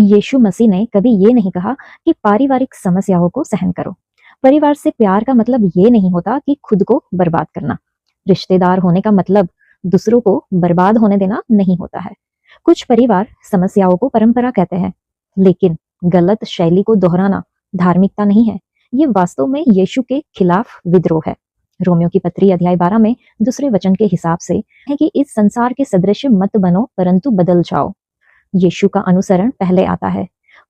यीशु मसीह ने कभी ये नहीं कहा कि पारिवारिक समस्याओं को सहन करो। परिवार से प्यार का मतलब ये नहीं होता कि खुद को बर्बाद करना। रिश्तेदार होने का मतलब दूसरों को बर्बाद होने देना नहीं होता है। कुछ परिवार समस्याओं को परंपरा कहते हैं, लेकिन गलत शैली को दोहराना धार्मिकता नहीं है। ये वास्तव में यीशु के खिलाफ विद्रोह है। रोमियो की पत्री अध्याय 12 में दूसरे वचन के हिसाब से है कि इस संसार के सदृश मत बनो परंतु बदल जाओ। यीशु का अनुसरण पहले आता है।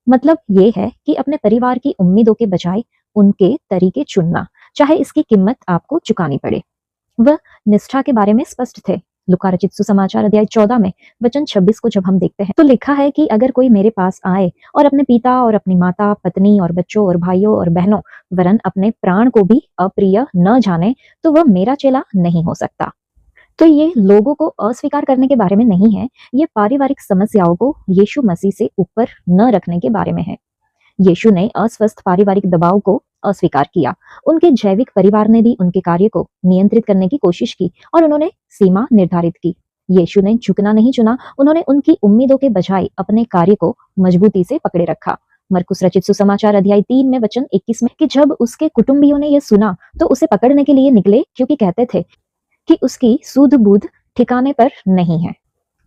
मतलब ये है कि अपने परिवार की उम्मीदों के बजाय उनके तरीके चुनना, चाहे इसकी कीमत आपको चुकानी पड़े। वह निष्ठा के बारे में स्पष्ट थे। लूका रचित सुसमाचार अध्याय 14 में वचन 26 को जब हम देखते हैं तो लिखा है कि अगर कोई मेरे पास आए और अपने पिता और अपनी माता, पत्नी और बच्चों और भाइयों और बहनों वरन अपने प्राण को भी अप्रिय न जाने, तो वह मेरा चेला नहीं हो सकता। तो ये लोगों को अस्वीकार करने के बारे में नहीं है, ये पारिवारिक समस्याओं को यीशु मसीह से ऊपर न रखने के बारे में है। यीशु ने अस्वस्थ पारिवारिक दबाव को अस्वीकार किया। उनके जैविक परिवार ने भी उनके कार्य को नियंत्रित करने की कोशिश की और उन्होंने सीमा निर्धारित की। यीशु ने झुकना नहीं चुना, उन्होंने उनकी उम्मीदों के बजाय अपने कार्य को मजबूती से पकड़े रखा। मरकुस रचित सुसमाचार अध्याय 3 में वचन 21 में कि जब उसके कुटुंबियों ने यह सुना तो उसे पकड़ने के लिए निकले, क्योंकि कहते थे कि उसकी सूझ बूझ ठिकाने पर नहीं है।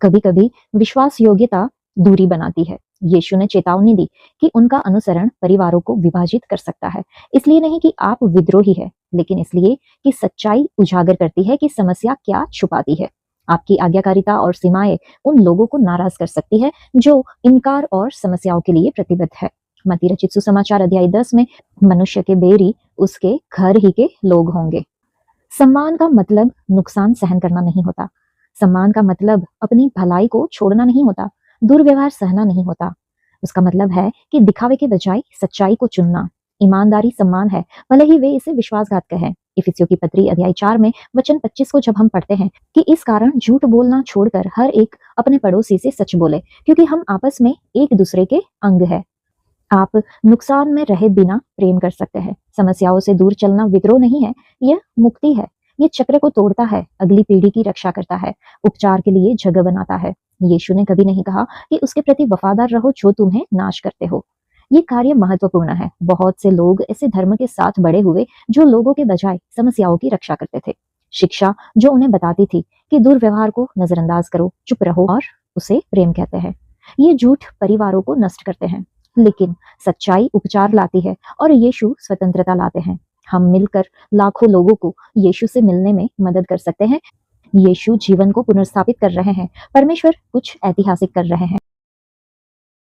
कभी कभी विश्वास योग्यता दूरी बनाती है। यीशु ने चेतावनी दी कि उनका अनुसरण परिवारों को विभाजित कर सकता है। इसलिए नहीं कि आप विद्रोही है, लेकिन इसलिए कि सच्चाई उजागर करती है कि समस्या क्या छुपाती है। आपकी आज्ञाकारिता और सीमाएं उन लोगों को नाराज कर सकती है जो इनकार और समस्याओं के लिए प्रतिबद्ध है। मत्ती रचित सुसमाचार अध्याय 10 में मनुष्य के बेरी उसके घर ही के लोग होंगे। सम्मान का मतलब नुकसान सहन करना नहीं होता। सम्मान का मतलब अपनी भलाई को छोड़ना नहीं होता, दुर्व्यवहार सहना नहीं होता। उसका मतलब है कि दिखावे के बजाय सच्चाई को चुनना। ईमानदारी सम्मान है, भले ही वे इसे विश्वासघात कहें। इफिसियों की पत्री अध्याय 4 में वचन 25 को जब हम पढ़ते हैं कि इस कारण झूठ बोलना छोड़कर हर एक अपने पड़ोसी से सच बोले, क्योंकि हम आपस में एक दूसरे के अंग है। आप नुकसान में रहे बिना प्रेम कर सकते हैं। समस्याओं से दूर चलना विद्रोह नहीं है, यह मुक्ति है। ये चक्र को तोड़ता है, अगली पीढ़ी की रक्षा करता है, उपचार के लिए जगह बनाता है। यीशु ने कभी नहीं कहा कि उसके प्रति वफादार रहो जो तुम्हें नाश करते हो। ये कार्य महत्वपूर्ण है। बहुत से लोग ऐसे धर्म के साथ बड़े हुए जो लोगों के बजाय समस्याओं की रक्षा करते थे। शिक्षा जो उन्हें बताती थी कि दुर्व्यवहार को नजरअंदाज करो, चुप रहो और उसे प्रेम कहते हैं। ये झूठ परिवारों को नष्ट करते हैं, लेकिन सच्चाई उपचार लाती है और यीशु स्वतंत्रता लाते हैं। हम मिलकर लाखों लोगों को यीशु से मिलने में मदद कर सकते हैं। यीशु जीवन को पुनर्स्थापित कर रहे हैं। परमेश्वर कुछ ऐतिहासिक कर रहे हैं।